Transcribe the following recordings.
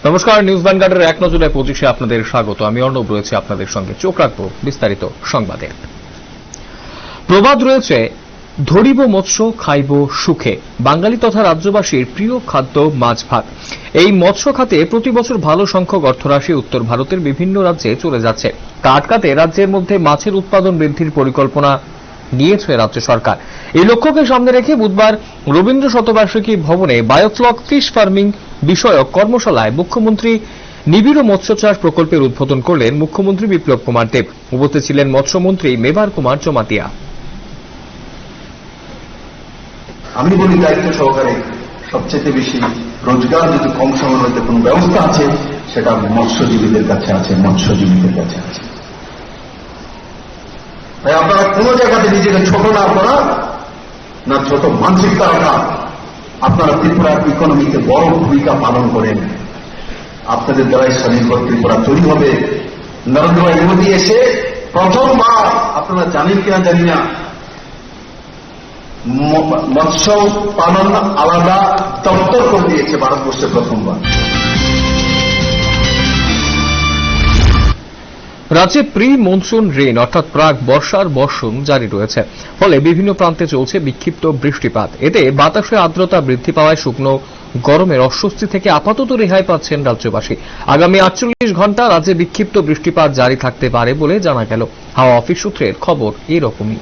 নমস্কার, নিউজ ভ্যানগার্ডের এক নজরে 25-এ আপনাদের স্বাগত। আমি অর্ণব রয়েছে আপনাদের সঙ্গে। চোখ রাখবো বিস্তারিত সংবাদে। প্রবাদ রয়েছে, ধরিব মৎস্য খাইব সুখে। বাঙালি তথা রাজ্যবাসীর প্রিয় খাদ্য মাছ ভাত। এই মৎস্য খাতে প্রতি বছর ভালো সংখ্যক অর্থরাশি উত্তর ভারতের বিভিন্ন রাজ্যে চলে যাচ্ছে। তা আটকাতে রাজ্যের মধ্যে মাছের উৎপাদন বৃদ্ধির পরিকল্পনা নিয়েছে রাজ্য সরকার। এই লক্ষ্যকে সামনে রেখে বুধবার রবীন্দ্র শতবার্ষিকী ভবনে বায়োফ্লক ফিশ ফার্মিং বিষয়ক কর্মশালায় মুখ্যমন্ত্রী নিবিড় মৎস্য চাষ প্রকল্পের উদ্বোধন করলেন মুখ্যমন্ত্রী বিপ্লব কুমার দেব। উপস্থিত ছিলেন মৎস্যমন্ত্রী মেবার কুমার জমাতিয়া। আমি বলি দায়িত্ব সহকারে সবচেয়ে বেশি রোজগার যদি কম সময়ের মধ্যে কোন ব্যবস্থা আছে সেটা মৎস্যজীবীদের কাছে আছে, মৎস্যজীবীদের কাছে আছে। তাই আপনারা কোন জায়গাতে নিজেকে ছোট না করা, না ছোট মানসিকতা রাখা। আপনারা ত্রিপুরার ইকোনমিতে বড় ভূমিকা পালন করেন। আপনাদের দ্বারাই স্বনির্ভর ত্রিপুরা তৈরি হবে। নরেন্দ্র ভাই মোদী এসে প্রথমবার, আপনারা জানেন কিনা জানি না, মৎস্য পালন আলাদা দপ্তর করে দিয়েছে ভারতবর্ষে প্রথমবার। রাজ্যে প্রি মনসুন রেন অর্থাৎ প্রাক বর্ষার বর্ষণ জারি রয়েছে। ফলে বিভিন্ন প্রান্তে চলছে বিক্ষিপ্ত বৃষ্টিপাত। এতে বাতাসে আর্দ্রতা বৃদ্ধি পাওয়ায় শুকনো গরমের অস্বস্তি থেকে আপাতত রেহাই পাচ্ছেন রাজ্যবাসী। আগামী 48 ঘণ্টা রাজ্যে বিক্ষিপ্ত বৃষ্টিপাত জারি থাকতে পারে বলে জানা গেল। হাওয়া অফিস সূত্রের খবর এরকমই।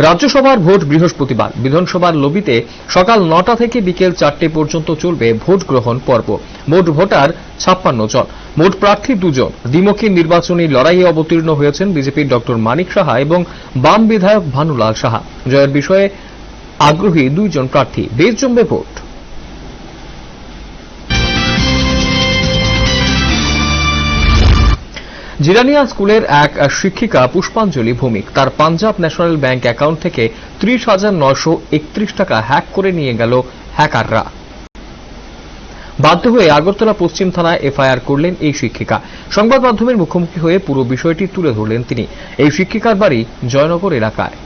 রাজ্যসভার ভোট বৃহস্পতিবার। বিধানসভার লবিতে সকাল 9টা থেকে বিকেল 4টে পর্যন্ত চলবে ভোট গ্রহণ পর্ব। মোট ভোটার 56 জন। মোট প্রার্থী 2 জন। দ্বিমুখী নির্বাচনী লড়াইয়ে অবতীর্ণ হয়েছেন বিজেপির ডক্টর মানিক সাহা এবং বাম বিধায়ক ভানুলাল সাহা। জয়ের বিষয়ে আগ্রহী 2 জন প্রার্থী। বেশ জমবে ভোট। জিরানিয়া স্কুলের এক শিক্ষিকা পুষ্পাঞ্জলি ভৌমিক তার পাঞ্জাব ন্যাশনাল ব্যাংক অ্যাকাউন্ট থেকে 30,931 টাকা হ্যাক করে নিয়ে গেল হ্যাকাররা। বাধ্য হয়ে আগরতলা পশ্চিম থানায় এফআইআর করলেন এই শিক্ষিকা। সংবাদ মাধ্যমের মুখোমুখি হয়ে পুরো বিষয়টি তুলে ধরলেন তিনি। এই শিক্ষিকার বাড়ি জয়নগর এলাকায়।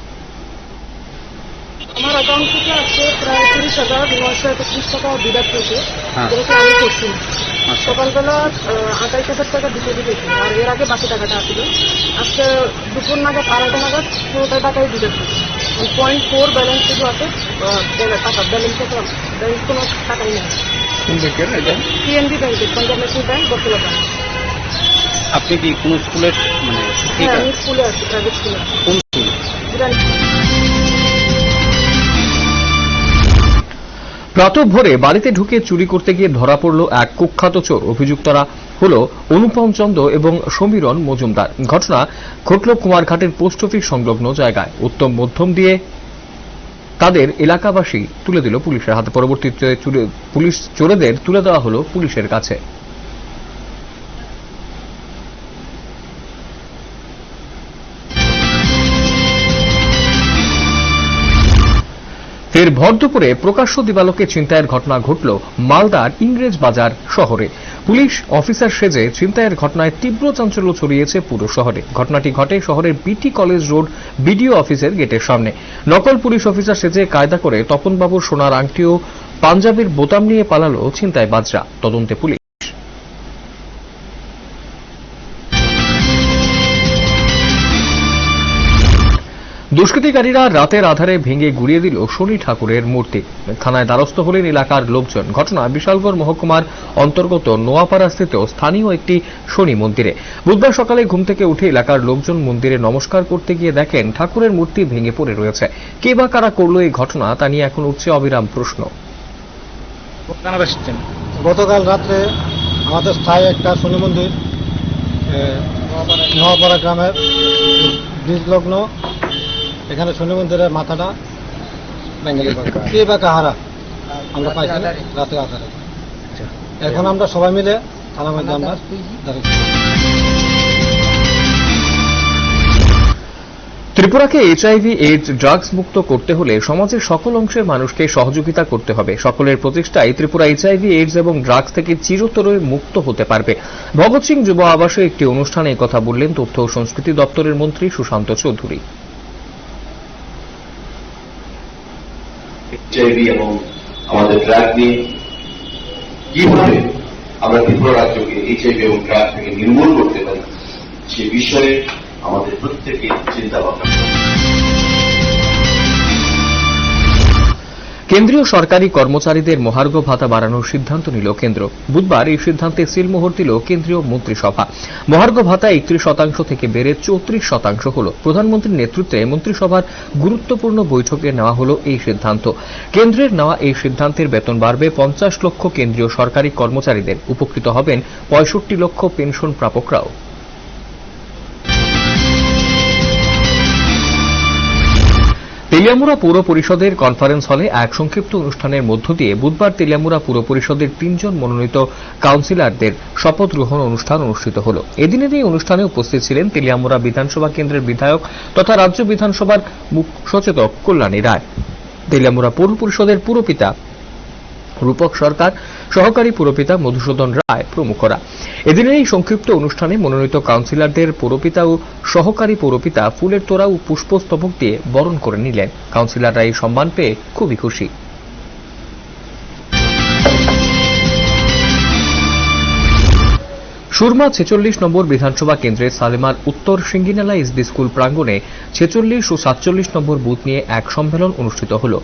আমার অ্যাকাউন্ট থেকে আজকে প্রায় 30,931 টাকা বিদাত হয়েছে, যেটাকে আমি করছি। সকালবেলা 28,000 টাকা দিতে দিয়েছি, আর এর আগে বাকি টাকাটা আসছিল। আজকে দুপুর নাগাদ 2:30 নাগাদ পুরোটা টাকাই বিদাত হয়েছে। 0.4 ব্যালেন্স শুধু আছে, টাকা ব্যালেন্স কোনো টাকাই নেই। পিএনবি ব্যাংকে, Punjab national bank, Bartala bank. আপনি কি কোন স্কুলের হ্যাঁ, আমি স্কুলে আছি, প্রাইভেট স্কুলে। কোন স্কুল? প্রাতঃ ভোরে বাড়িতে ঢুকে চুরি করতে গিয়ে ধরা পড়ল এক কুখ্যাত চোর। অভিযুক্তরা হল অনুপম চন্দ্র এবং সমীরণ মজুমদার। ঘটনা ঘটল কুমারঘাটের পোস্ট অফিস সংলগ্ন জায়গায়। উত্তম মধ্যম দিয়ে তাদের এলাকাবাসী তুলে দিল পুলিশের হাতে। পরবর্তীতে চোরেদের তুলে দেওয়া হল পুলিশের কাছে। ফের ভর দুপুরে প্রকাশ্য দিবালোকে ছিনতাইয়ের ঘটনা ঘটল মালদার ইংরেজ বাজার শহরে। পুলিশ অফিসার সেজে ছিনতাইয়ের ঘটনায় তীব্র চাঞ্চল্য ছড়িয়েছে পুরো শহরে। ঘটনাটি ঘটে শহরের বিটি কলেজ রোড বিডিও অফিসের গেটের সামনে। নকল পুলিশ অফিসার সেজে কায়দা করে তপনবাবুর সোনার আংটি ও পাঞ্জাবির বোতাম নিয়ে পালালো ছিনতাইবাজরা। তদন্তে পুলিশ। দুষ্কৃতিকারীরা রাতের আধারে ভেঙে গুড়িয়ে দিল শনি ঠাকুরের মূর্তি। থানায় দ্বারস্থ হলেন এলাকার লোকজন। ঘটনা বিশালগড় মহকুমার অন্তর্গত নোয়াপাড়াস্থিত স্থানীয় একটি শনি মন্দিরে। বুধবার সকালে ঘুম থেকে উঠে এলাকার লোকজন মন্দিরে নমস্কার করতে গিয়ে দেখেন ঠাকুরের মূর্তি ভেঙে পড়ে রয়েছে। কে বা কারা করল এই ঘটনা, তা নিয়ে এখন উঠছে অবিরাম প্রশ্ন। গতকাল রাত্রে আমাদের স্থায়ী একটা শনি মন্দির নোয়াপাড়া গ্রামের ব্রিজ লগ্ন, এখানে শনি মন্দিরের মাথাটা কে বা কাহারা আমরা পাইছি রাতে আধারে। এখন আমরা সবাই মিলে থানার মধ্যে আমরা দাঁড়িয়েছি। ত্রিপুরাকে এইচআইভি এইডস ড্রাগস মুক্ত করতে হলে সমাজের সকল অংশের মানুষকে সহযোগিতা করতে হবে। সকলের প্রচেষ্টায় ত্রিপুরা এইচআইভি এইডস এবং ড্রাগস থেকে চিরতরে মুক্ত হতে পারবে। ভগৎ সিং যুব আবাসে একটি অনুষ্ঠানে এই কথা বললেন তথ্য ও সংস্কৃতি দপ্তরের মন্ত্রী সুশান্ত চৌধুরী। এইচআইভি এবং আমাদের ড্রাগ নিয়ে কিভাবে আমরা ত্রিপুরা রাজ্যকে এইচআইভি এবং ড্রাগ থেকে নির্মূল করতে পারি সে বিষয়ে আমাদের প্রত্যেকে চিন্তা ভাবনা। কেন্দ্রীয় সরকারি কর্মচারীদের মহার্ঘ ভাতা বাড়ানোর সিদ্ধান্ত নিল কেন্দ্র। বুধবার এই সিদ্ধান্তে সিলমোহর দিল কেন্দ্রীয় মন্ত্রিসভা। মহার্ঘ ভাতা 31% থেকে বেড়ে 34% হল। প্রধানমন্ত্রীর নেতৃত্বে মন্ত্রিসভার গুরুত্বপূর্ণ বৈঠকে নেওয়া হল এই সিদ্ধান্ত। কেন্দ্রের নেওয়া এই সিদ্ধান্তের বেতন বাড়বে 50 লক্ষ কেন্দ্রীয় সরকারি কর্মচারীদের। উপকৃত হবেন 65 লক্ষ পেনশন প্রাপকরাও। তেলিয়ামুড়া পৌর পরিষদের কনফারেন্স হলে এক সংক্ষিপ্ত অনুষ্ঠানের মধ্য দিয়ে বুধবার তেলিয়ামুড়া পৌর পরিষদের 3 জন মনোনীত কাউন্সিলরদের শপথ গ্রহণ অনুষ্ঠান অনুষ্ঠিত হল। এদিনের এই অনুষ্ঠানে উপস্থিত ছিলেন তেলিয়ামুড়া বিধানসভা কেন্দ্রের বিধায়ক তথা রাজ্য বিধানসভার মুখ্য সচেতক কল্যাণী রায়, তেলিয়ামুড়া পৌর পরিষদের পুরপিতা রূপক সরকার, সহকারী পুরপিতা মধুসূদন রায় প্রমুখরা। এদিনের এই সংক্ষিপ্ত অনুষ্ঠানে মনোনীত কাউন্সিলরদের পৌরপিতা ও সহকারী পৌরপিতা ফুলের তোড়া ও পুষ্পস্তবক দিয়ে বরণ করে নিলেন। কাউন্সিলররা এই সম্মান পেয়ে খুবই খুশি। সুরমা 46 নম্বর বিধানসভা কেন্দ্রের সালেমার উত্তর সিঙ্গিনালা এসবি স্কুল প্রাঙ্গণে 46 ও 47 নম্বর বুথ নিয়ে এক সম্মেলন অনুষ্ঠিত হল।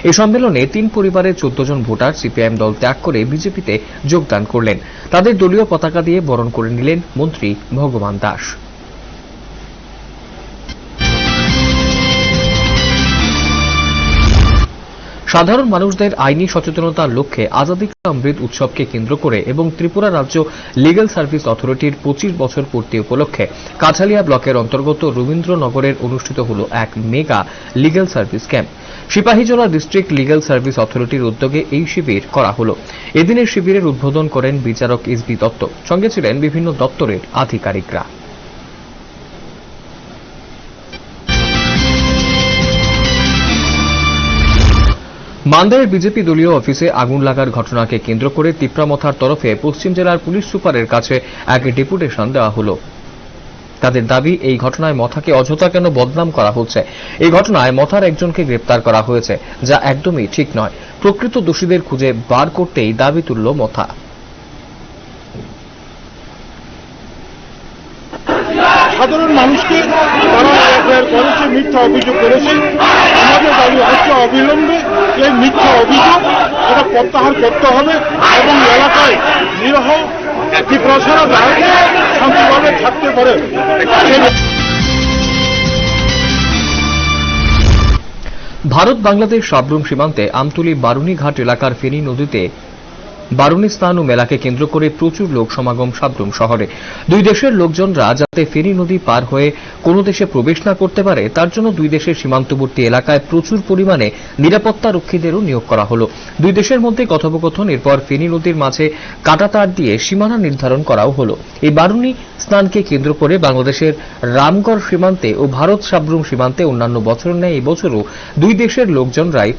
এই সম্মেলনে 3 পরিবারের 14 জন ভোটার সিপিআইএম দল ত্যাগ করে বিজেপিতে যোগদান করলেন। তাদের দলীয় পতাকা দিয়ে বরণ করে নিলেন মন্ত্রী ভগবান দাস। সাধারণ মানুষদের আইনি সচেতনতার লক্ষ্যে আজাদী কা অমৃত উৎসবকে কেন্দ্র করে এবং ত্রিপুরা রাজ্য লিগ্যাল সার্ভিস অথরিটির 25 বছর পূর্তি উপলক্ষে কাছালিয়া ব্লকের অন্তর্গত রবীন্দ্রনগরের অনুষ্ঠিত হল এক mega legal service camp. Sepahijala district legal service অথরিটির উদ্যোগে এই শিবির করা হল। এদিনের শিবিরের উদ্বোধন করেন বিচারক এসবি দত্ত, সঙ্গে ছিলেন বিভিন্ন দপ্তরের আধিকারিকরা। মান্দারের বিজেপি দলীয় অফিসে আগুন লাগার ঘটনাকে কেন্দ্র করে তিপ্রামথার তরফে পশ্চিম জেলার পুলিশ সুপারের কাছে এক ডেপুটেশন দেওয়া হল। তাদের দাবি, এই ঘটনায় মথাকে অযথা কেন বদনাম করা হচ্ছে। এই ঘটনায় মথার একজনকে গ্রেপ্তার করা হয়েছে, যা একদমই ঠিক নয়। প্রকৃত দোষীদের খুঁজে বার করতেই দাবি তুলল মথা। সাধারণ মানুষকে তারা এফআইআর করেছে, মিথ্যা অভিযোগ করেছে। আমাদের দাবি হচ্ছে অবিলম্বে এই মিথ্যা অভিযোগ এটা প্রত্যাহার করতে হবে এবং এলাকায় নিরহ ত্রিপুরা যাতে শান্তিভাবে থাকতে পারে। ভারত বাংলাদেশ সাবরুম সীমান্তে আমতলী বারুণীঘাট এলাকার ফেনী নদীতে বারুণী স্নান ও মেলাকে কেন্দ্র করে প্রচুর লোক সমাগম সাবরুম শহরে। দুই দেশের লোকজনরা যাতে ফেনী নদী পার হয়ে কোনো দেশে প্রবেশ না করতে পারে তার জন্য দুই দেশের সীমান্তবর্তী এলাকায় প্রচুর পরিমাণে নিরাপত্তা রক্ষীদেরও নিয়োগ করা হল। দুই দেশের মধ্যে কথোপকথন, এরপর ফেনী নদীর মাঝে কাঁটাতার দিয়ে সীমানা নির্ধারণ করাও হল। এই বারুণী স্নানকে কেন্দ্র করে বাংলাদেশের রামগড় সীমান্তে ও ভারত সাবরুম সীমান্তে অন্যান্য বছরের ন্যায় এবছরও দুই দেশের লোকজনরাই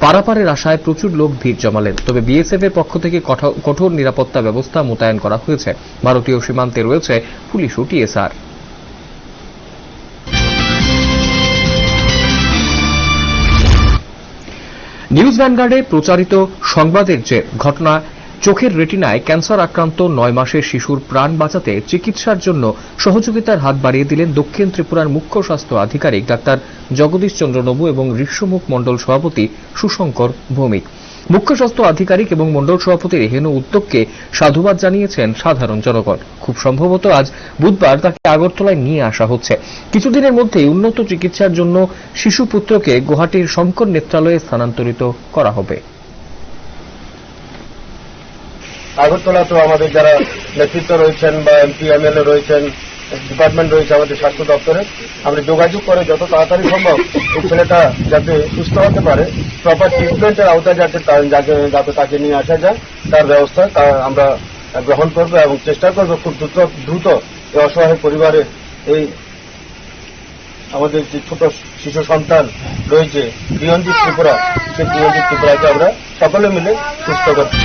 পারাপারের আশায় প্রচুর লোক ভিড় জমালেন। তবে বিএসএফ এর পক্ষ থেকে কঠোর নিরাপত্তা ব্যবস্থা মোতায়েন করা হয়েছে। ভারতীয় সীমান্তে রয়েছে পুলিশ ও টিএসআর। নিউজ ভ্যানগার্ডে প্রচারিত সংবাদের যে ঘটনা চোখের রেটিনায় ক্যান্সার আক্রান্ত 9 মাসের শিশুর প্রাণ বাঁচাতে চিকিৎসার জন্য সহযোগিতার হাত বাড়িয়ে দিলেন দক্ষিণ ত্রিপুরার মুখ্য স্বাস্থ্য আধিকারিক ডাক্তার জগদীশ চন্দ্র নবু এবং ঋষ্যমুখ মণ্ডল সভাপতি সুশঙ্কর ভৌমিক। মুখ্য স্বাস্থ্য আধিকারিক এবং মণ্ডল সভাপতির এহেন উদ্যোগকে সাধুবাদ জানিয়েছেন সাধারণ জনগণ। খুব সম্ভবত আজ বুধবার তাকে আগরতলায় নিয়ে আসা হচ্ছে। কিছুদিনের মধ্যেই উন্নত চিকিৎসার জন্য শিশুপুত্রকে গুয়াহাটির শঙ্কর নেত্রালয়ে স্থানান্তরিত করা হবে। আগরতলা তো আমাদের যারা নেতৃত্ব রয়েছেন বা এমপি এমএলএ রয়েছেন, ডিপার্টমেন্ট রয়েছে আমাদের স্বাস্থ্য দপ্তরে, আমরা যোগাযোগ করে যত তাড়াতাড়ি সম্ভব এই ছেলেটা যাতে সুস্থ হতে পারে, প্রপার ট্রিটমেন্টের আওতায় যাতে তাকে নিয়ে আসা যায় তার ব্যবস্থা আমরা গ্রহণ করবো এবং চেষ্টা করবো খুব দ্রুত এই অসহায় পরিবারে এই আমাদের যে ছোট শিশু সন্তান রয়েছে প্রিয়ঞ্জিত ত্রিপুরা, সেই প্রিয়ঞ্জিত ত্রিপুরাকে আমরা সকলে মিলে সুস্থ করতে।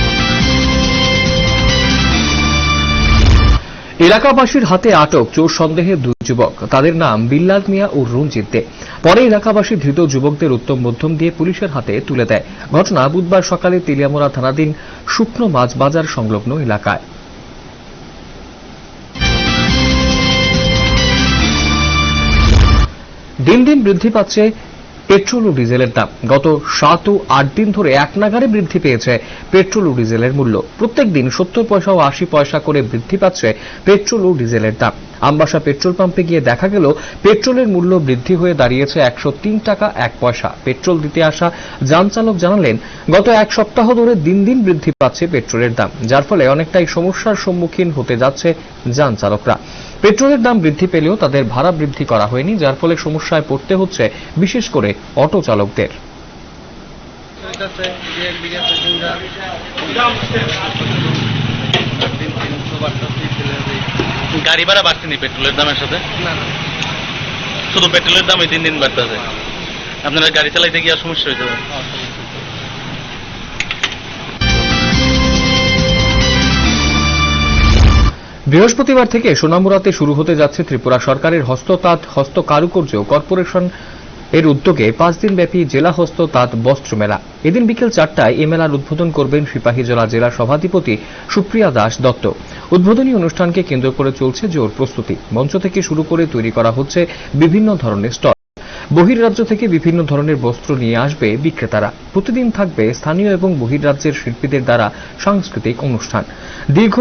এলাকাবাসীর হাতে আটক চোর সন্দেহে দুই যুবক। তাদের নাম বিল্লাল মিয়া ও রঞ্জিত দে। পরে এলাকাবাসী ধৃত যুবকদের উত্তম মধ্যম দিয়ে পুলিশের হাতে তুলে দেয়। ঘটনা বুধবার সকালে তেলিয়ামুড়া থানাধীন শুকনো মাছ বাজার সংলগ্ন এলাকায়। দিন দিন বৃদ্ধি পাচ্ছে পেট্রোল ও ডিজেলের দাম। গত 7 ও 8 দিন ধরে একনাগাড়ে বৃদ্ধি পেয়েছে পেট্রোল ও ডিজেলের মূল্য। প্রত্যেক দিন 70 পয়সা ও 80 পয়সা করে বৃদ্ধি পাচ্ছে পেট্রোল ও ডিজেলের দাম। আমবাসা পেট্রোল পাম্পে গিয়ে দেখা গেল পেট্রোলের মূল্য বৃদ্ধি হয়ে দাঁড়িয়েছে 103 টাকা 1 পয়সা। পেট্রোল দিতে আসা যান চালক জানালেন, গত এক সপ্তাহ ধরে দিন দিন বৃদ্ধি পাচ্ছে পেট্রোলের দাম, যার ফলে অনেকটাই সমস্যার সম্মুখীন হতে যাচ্ছে যান চালকরা। পেট্রোলের দাম বৃদ্ধি পেলেও তাদের ভাড়া বৃদ্ধি করা হয়নি, যার ফলে সমস্যায় পড়তে হচ্ছে বিশেষ করে অটো চালকদের। গাড়ি ভাড়া বাড়ছেনি পেট্রোলের দামের সাথে? শুধু পেট্রোলের দামই দিন দিন বাড়তেছে। আপনারা গাড়ি চালাইতে গিয়ে সমস্যা হয়ে যাবে। বৃহস্পতিবার থেকে সোনামুড়াতে শুরু হতে যাচ্ছে ত্রিপুরা সরকারের হস্ততাঁত হস্ত কারুকার্য কর্পোরেশন এর উদ্যোগে 5 দিন ব্যাপী জেলা হস্ততাঁত বস্ত্র মেলা। এদিন বিকেল 4টায় এই মেলার উদ্বোধন করবেন সিপাহীজলা জেলা সভাধিপতি সুপ্রিয়া দাস দত্ত। উদ্বোধনী অনুষ্ঠানকে কেন্দ্র করে চলছে জোর প্রস্তুতি। মঞ্চ থেকে শুরু করে তৈরি করা হচ্ছে বিভিন্ন ধরনের স্টল। বহির্রাজ্য থেকে বিভিন্ন ধরনের বস্ত্র নিয়ে আসবে বিক্রেতারা। প্রতিদিন থাকবে স্থানীয় এবং বহির্রাজ্যের শিল্পীদের দ্বারা সাংস্কৃতিক অনুষ্ঠান। দীর্ঘ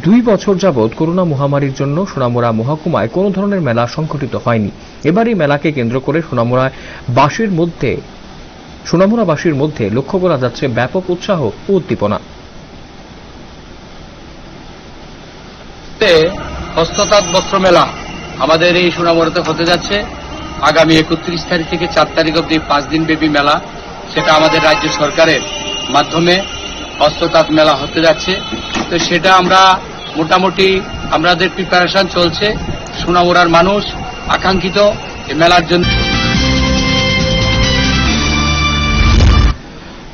2 বছর যাবৎ করোনা মহামারীর জন্য সোনামুড়া মহকুমায় কোনো ধরনের মেলা সংঘটিত হয়নি। এবার এই মেলাকে কেন্দ্র করে সোনামুড়াবাসীর মধ্যে লক্ষ্য করা যাচ্ছে ব্যাপক উৎসাহ ও উদ্দীপনা। হস্ততাঁত বস্ত্র মেলা আমাদের এই সোনামুড়াতে হতে যাচ্ছে আগামী 31 তারিখ থেকে 4 তারিখ অবধি 5 দিন ব্যাপী মেলা। সেটা আমাদের রাজ্য সরকারের মাধ্যমে হস্ততাঁত মেলা হতে যাচ্ছে। তো সেটা আমরা মোটামুটি আমাদের প্রিপারেশন চলছে। সোনামুড়ার মানুষ আকাঙ্ক্ষিত এই মেলার জন্য।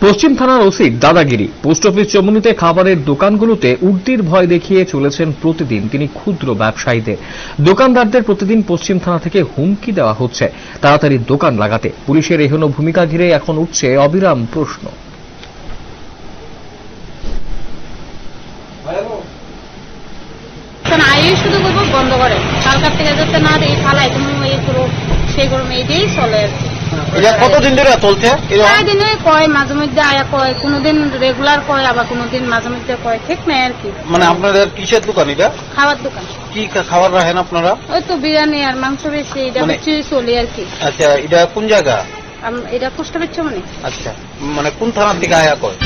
পশ্চিম থানার ওসির দাদাগিরি। পোস্ট অফিস চমুনিতে খাবারের দোকানগুলোতে উর্দির ভয় দেখিয়ে চলেছেন প্রতিদিন তিনি ক্ষুদ্র ব্যবসায়ীদের। দোকানদারদের প্রতিদিন পশ্চিম থানা থেকে হুমকি দেওয়া হচ্ছে তাড়াতাড়ি দোকান লাগাতে। পুলিশের এহেন ভূমিকা ঘিরে এখন উঠছে অবিরাম প্রশ্ন। শুধু করবো বন্ধ করে সরকার থেকে যাতে না এই ফালাই তুমি এই করো সেই করো এইটাই চলে আর কি। এটা কতদিন ধরে চলছে? দিনে কয় মাঝে মধ্যে আয়া কয়, কোনোদিন রেগুলার কয়, আবার কোনোদিন মাঝে মধ্যে কয়, ঠিক নাই আর কি। মানে আপনাদের কিসের দোকান এটা? খাবার দোকান। কি খাবার রাখেন আপনারা? ওই তো বিরিয়ানি আর মাংস বেশি, এটা বেশি চলে আর কি। আচ্ছা, এটা কোন জায়গা? এটা পোস্ট অফিস মানে। আচ্ছা, মানে কোন থানার দিকে আয়া কয়?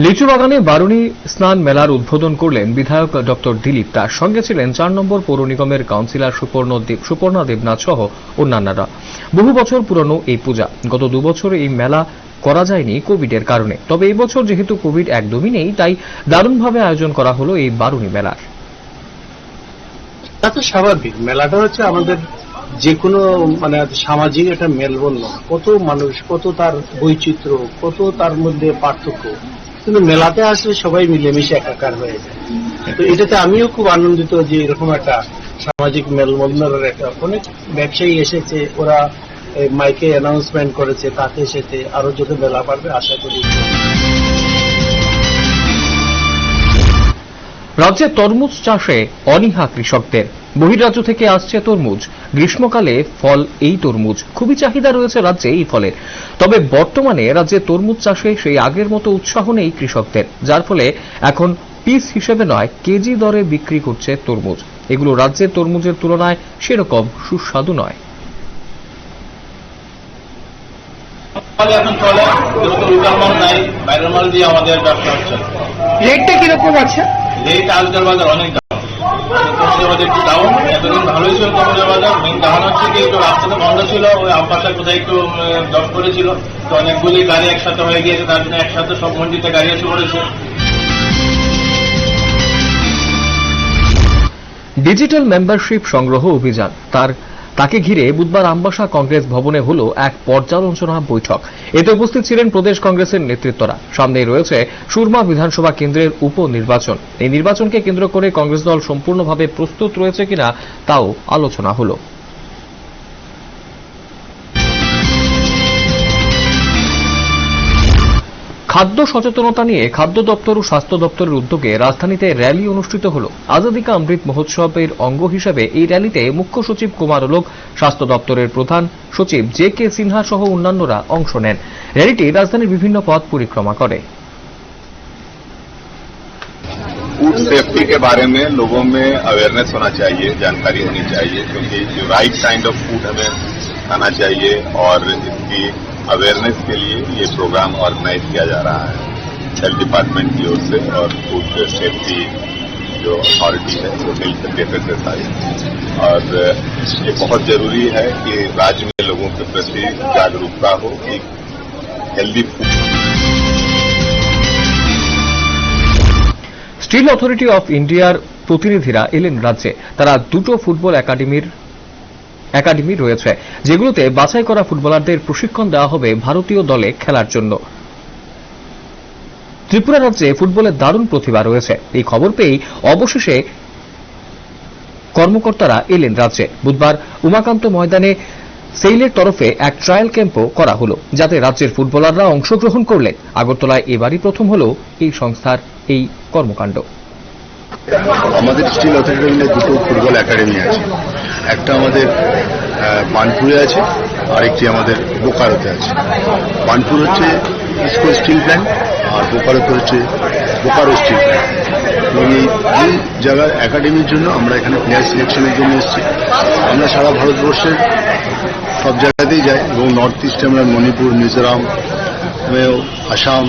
লিচু বাগানে বারুণী স্নান মেলার উদ্বোধন করলেন বিধায়ক ডক্টর দিলীপ। তার সঙ্গে ছিলেন 4 নম্বর পৌর নিগমের কাউন্সিলর সুপর্ণা দেবনাথ সহ অন্যান্যরা। বহু বছর পুরনো এই পূজা। গত 2 বছর এই মেলা করা যায়নি কোভিডের কারণে। তবে এই বছর যেহেতু কোভিড একদমই নেই, তাই দারুণভাবে আয়োজন করা হলো এই বারুণী মেলার। তা তো স্বাভাবিক। মেলাটা হচ্ছে আমাদের যে কোনো মানে সামাজিক একটা মেলবন্ধন। কত মানুষ, কত তার বৈচিত্র্য, কত তার মধ্যে পার্থক্য, কিন্তু মেলাতে আসলে সবাই মিলেমিশে একাকার হয়ে যায়। তো এটাতে আমিও খুব আনন্দিত যে এরকম একটা সামাজিক মেলবন্ধনের একটা অনেক ব্যবসায়ী এসেছে, ওরা মাইকে অ্যানাউন্সমেন্ট করেছে, তাতে এসেছে, আরো যত মেলা পারবে আশা করি। রাজ্যে তরমুজ চাষে অনীহা কৃষকদের। বহির্রাজ্য থেকে আসছে তরমুজ। গ্রীষ্মকালে ফল এই তরমুজ। খুবই চাহিদা রয়েছে রাজ্যে এই ফলের। তবে বর্তমানে রাজ্যে তরমুজ চাষে সেই আগের মতো উৎসাহ নেই কৃষকদের, যার ফলে এখন পিস হিসেবে নয় কেজি দরে বিক্রি করছে তরমুজ। এগুলো রাজ্যের তরমুজের তুলনায় সেরকম সুস্বাদু নয়। এখন চলে লোকাল মাল নাই, বাইরের মাল দিয়ে আমাদের ব্যবসা হচ্ছে। রেটটা কিরকম আছে? রেট আজকের বাজার অনেক দাম। বাজার একটু ডাউন, এতদিন ভালোই ছিল কমলের বাজার। মেন কারণ হচ্ছে কি একটু রাস্তাতে বন্ধ ছিল, ওই আমপাশা কোথায় একটু জব করেছিল, তো অনেকগুলি গাড়ি একসাথে হয়ে গিয়েছে, তার জন্য একসাথে সব মন্ডিতে গাড়ি এসে পড়েছে। ডিজিটাল মেম্বারশিপ সংগ্রহ অভিযান। তার তাকে ঘিরে বুধবার আমবাসা কংগ্রেস ভবনে হল এক পর্যালোচনা বৈঠক। এতে উপস্থিত ছিলেন প্রদেশ কংগ্রেসের নেতৃত্বরা। সামনেই রয়েছে সুরমা বিধানসভা কেন্দ্রের উপনির্বাচন। এই নির্বাচনকে কেন্দ্র করে কংগ্রেস দল সম্পূর্ণভাবে প্রস্তুত রয়েছে কিনা তাও আলোচনা হল। খাদ্য সচেতনতা নিয়ে খাদ্য দপ্তর ও স্বাস্থ্য দপ্তরের উদ্যোগে রাজধানীতে র্যালি অনুষ্ঠিত হল। আজাদী কা অমৃত মহোৎসবের অঙ্গ হিসেবে এই র্যালিতে মুখ্য সচিব কুমার অলোক, স্বাস্থ্য দপ্তরের প্রধান সচিব JK সিনহা সহ অন্যান্যরা অংশ নেন। র্যালিটি রাজধানীর বিভিন্ন পথ পরিক্রমা করে। फूड सेफ्टी के बारे में लोगों में अवेयरनेस होना चाहिए, जानकारी होनी चाहिए, क्योंकि जो राइट काइंड ऑफ फूड हमें खाना चाहिए और इसकी अवेयरनेस के लिए ये प्रोग्राम ऑर्गेनाइज किया जा रहा है हेल्थ डिपार्टमेंट की ओर से और फूड सेफ्टी जो अथॉरिटी है वो मिलकर FSSAI। और ये बहुत जरूरी है कि राज्य में लोगों के प्रति जागरूकता हो कि healthy food. Steel authority of ইন্ডিয়ার প্রতিনিধিরা এলেন রাজ্যে। তারা দুটো ফুটবল একাডেমি রয়েছে, যেগুলোতে বাছাই করা ফুটবলারদের প্রশিক্ষণ দেওয়া হবে ভারতীয় দলে খেলার জন্য। ত্রিপুরা রাজ্যে ফুটবলের দারুণ প্রতিভা রয়েছে। এই খবর পেয়েই অবশেষে কর্মকর্তারা এলেন রাজ্যে। বুধবার উমাকান্ত ময়দানে সেইলের তরফে এক ট্রায়াল ক্যাম্পও করা হল, যাতে রাজ্যের ফুটবলাররা অংশগ্রহণ করলেন। আগরতলায় এবারই প্রথম হল এই সংস্থার এই কর্মকাণ্ড। আমাদের স্টিল অথরিটির দুটো ফুটবল একাডেমি আছে, একটা আমাদের বানপুরে আছে, আরেকটি আমাদের বোকারোতে আছে। বানপুর হচ্ছে ইসকো স্টিল প্ল্যান্ট আর বোকারোতে হচ্ছে বোকারো স্টিল প্ল্যান্ট। এবং এই দুই জায়গার একাডেমির জন্য আমরা এখানে প্লেয়ার সিলেকশনের জন্য এসেছি। আমরা সারা ভারতবর্ষের সব জায়গাতেই যাই এবং নর্থ ইস্টে আমরা মণিপুর, মিজোরাম, আসাম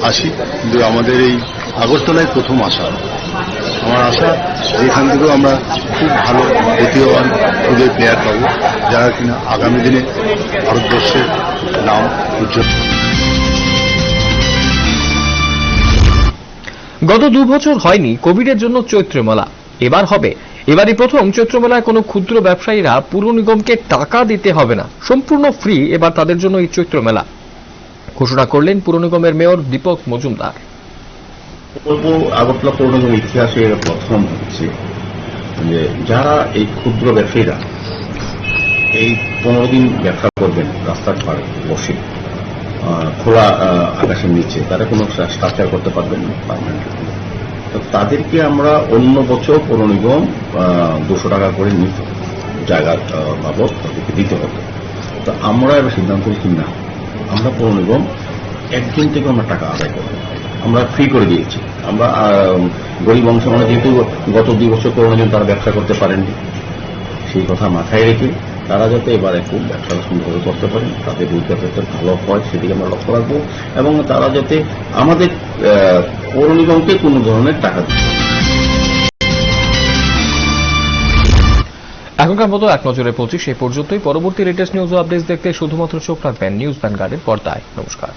আসি, কিন্তু আমাদের এই আগরতলায় প্রথম আসা। আমার আশা এখান থেকেও আমরা খুব ভালো প্রতিভাবান খুদের প্লেয়ার পাবো, যারা কিনা আগামী দিনে ভারতবর্ষের নাম উজ্জ্বল। গত 2 বছর হয়নি কোভিডের জন্য চৈত্র মেলা, এবার হবে। এবারই প্রথম চৈত্র মেলায় কোনো ক্ষুদ্র ব্যবসায়ীরা পুর নিগমকে টাকা দিতে হবে না, সম্পূর্ণ ফ্রি এবার তাদের জন্য এই চৈত্র মেলা, ঘোষণা করলেন পুর নিগমের মেয়র দীপক মজুমদার। আগরতলা পৌর নিগমের ইতিহাসে প্রথম হচ্ছে যে যারা এই ক্ষুদ্র ব্যবসায়ীরা এই 15 দিন ব্যবসা করবেন রাস্তার পাড়ে বসে খোলা আকাশের নিচে, তারা কোনো স্ট্রাকচার করতে পারবেন না পার্মানেন্টলি। তো তাদেরকে আমরা অন্য বছর পৌর নিগম 200 টাকা করে নিত, জায়গার বাবদ তাদেরকে দিতে হতো। তো আমরা এবার সিদ্ধান্ত নিচ্ছি না, আমরা পৌর নিগম একদিন থেকে আমরা টাকা আদায় করব, আমরা ফ্রি করে দিয়েছি। আমরা গরিব অংশ মানে যেহেতু গত 2 বছর পৌর নিগম তারা ব্যবসা করতে পারেননি, সেই কথা মাথায় রেখে তারা যাতে এবার একটু ব্যবসাটা সুন্দরভাবে করতে পারেন, তাদের রোজগার যাতে ভালো হয় সেদিকে আমরা লক্ষ্য রাখবো, এবং তারা যাতে আমাদের পৌর নিগমকে কোনো ধরনের টাকা দেয়। এখনকার মতো এক নজরে 25 এই পর্যন্তই। পরবর্তী লেটেস্ট নিউজ ও আপডেটস দেখতে শুধুমাত্র চোখ রাখবেন নিউজ ভ্যানগার্ডের পর্দায়। নমস্কার।